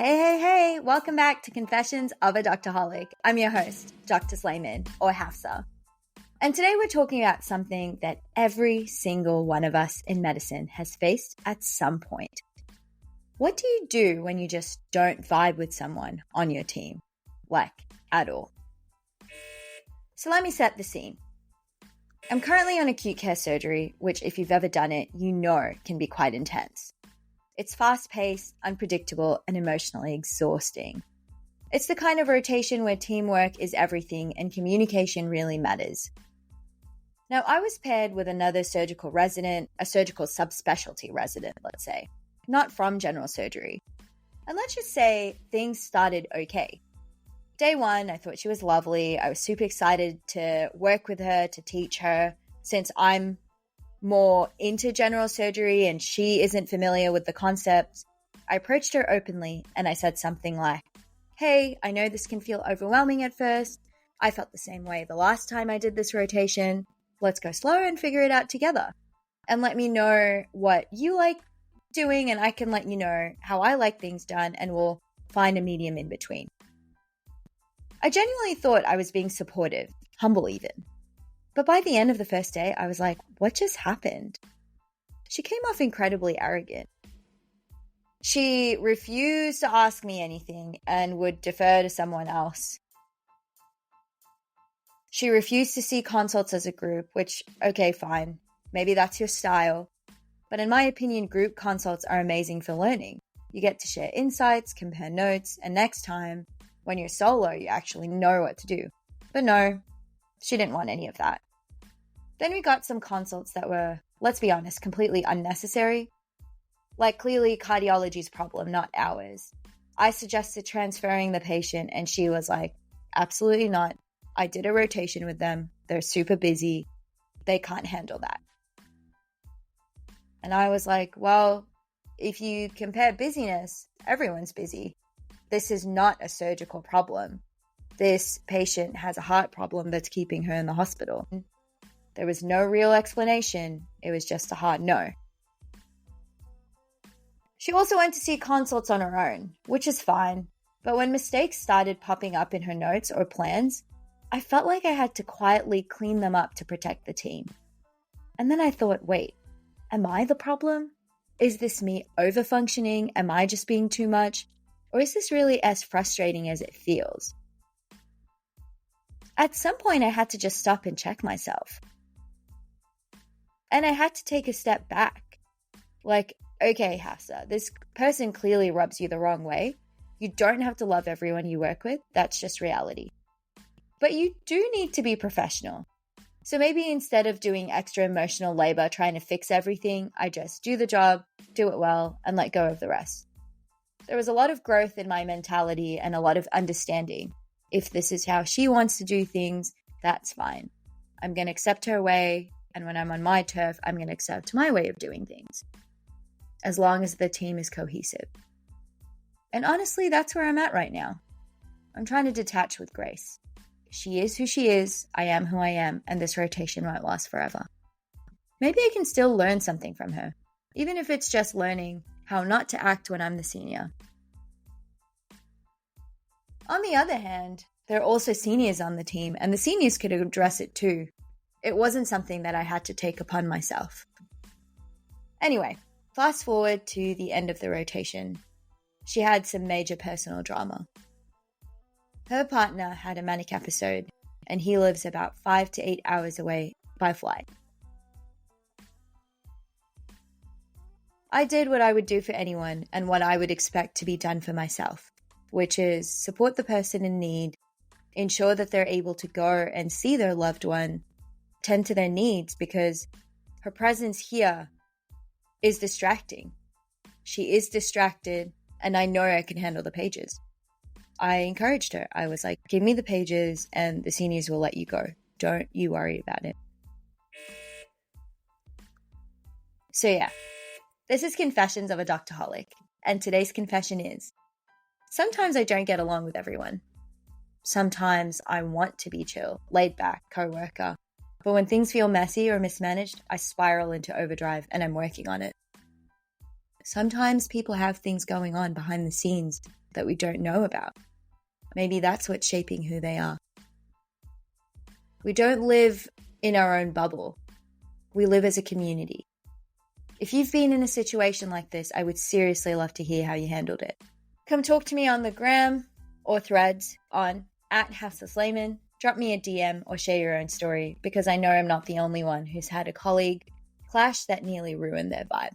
Hey, welcome back to Confessions of a Doctorholic. I'm your host, Dr. Slayman, or Hafsa. And today we're talking about something that every single one of us in medicine has faced at some point. What do you do when you just don't vibe with someone on your team? Like, at all. So let me set the scene. I'm currently on acute care surgery, which if you've ever done it, you know can be quite intense. It's fast-paced, unpredictable, and emotionally exhausting. It's the kind of rotation where teamwork is everything and communication really matters. Now, I was paired with another surgical resident, a surgical subspecialty resident, let's say, not from general surgery. And let's just say things started okay. Day one, I thought she was lovely. I was super excited to work with her, to teach her, since I'm more into general surgery and she isn't familiar with the concepts. I approached her openly and I said something like, "Hey, I know this can feel overwhelming at first. I felt the same way the last time I did this rotation. Let's go slow and figure it out together. And let me know what you like doing and I can let you know how I like things done and we'll find a medium in between." I genuinely thought I was being supportive, humble even. But by the end of the first day, I was like, what just happened? She came off incredibly arrogant. She refused to ask me anything and would defer to someone else. She refused to see consults as a group, which, okay, fine. Maybe that's your style. But in my opinion, group consults are amazing for learning. You get to share insights, compare notes, and next time, when you're solo, you actually know what to do. But no, she didn't want any of that. Then we got some consults that were, let's be honest, completely unnecessary. Like clearly cardiology's problem, not ours. I suggested transferring the patient and she was like, absolutely not. I did a rotation with them. They're super busy. They can't handle that. And I was like, well, if you compare busyness, everyone's busy. This is not a surgical problem. This patient has a heart problem that's keeping her in the hospital. There was no real explanation. It was just a hard no. She also went to see consults on her own, which is fine. But when mistakes started popping up in her notes or plans, I felt like I had to quietly clean them up to protect the team. And then I thought, wait, am I the problem? Is this me overfunctioning? Am I just being too much? Or is this really as frustrating as it feels? At some point, I had to just stop and check myself. And I had to take a step back. Like, okay, Hafsa, this person clearly rubs you the wrong way. You don't have to love everyone you work with. That's just reality. But you do need to be professional. So maybe instead of doing extra emotional labor trying to fix everything, I just do the job, do it well, and let go of the rest. There was a lot of growth in my mentality and a lot of understanding. If this is how she wants to do things, that's fine. I'm going to accept her way, and when I'm on my turf, I'm going to accept my way of doing things, as long as the team is cohesive. And honestly, that's where I'm at right now. I'm trying to detach with grace. She is who she is, I am who I am, and this rotation won't last forever. Maybe I can still learn something from her, even if it's just learning how not to act when I'm the senior. On the other hand, there are also seniors on the team, and the seniors could address it too. It wasn't something that I had to take upon myself. Anyway, fast forward to the end of the rotation. She had some major personal drama. Her partner had a manic episode, and he lives about 5 to 8 hours away by flight. I did what I would do for anyone and what I would expect to be done for myself, which is support the person in need, ensure that they're able to go and see their loved one, tend to their needs, because her presence here is distracting. She is distracted, and I know I can handle the pages. I encouraged her. I was like, give me the pages and the seniors will let you go. Don't you worry about it. So yeah, this is Confessions of a Doctorholic, and today's confession is, sometimes I don't get along with everyone. Sometimes I want to be chill, laid back, co-worker. But when things feel messy or mismanaged, I spiral into overdrive and I'm working on it. sometimes people have things going on behind the scenes that we don't know about. Maybe that's what's shaping who they are. We don't live in our own bubble. We live as a community. If you've been in a situation like this, I would seriously love to hear how you handled it. Come talk to me on the gram or threads on @HafsaSlayman. Drop me a DM or share your own story, because I know I'm not the only one who's had a colleague clash that nearly ruined their vibe.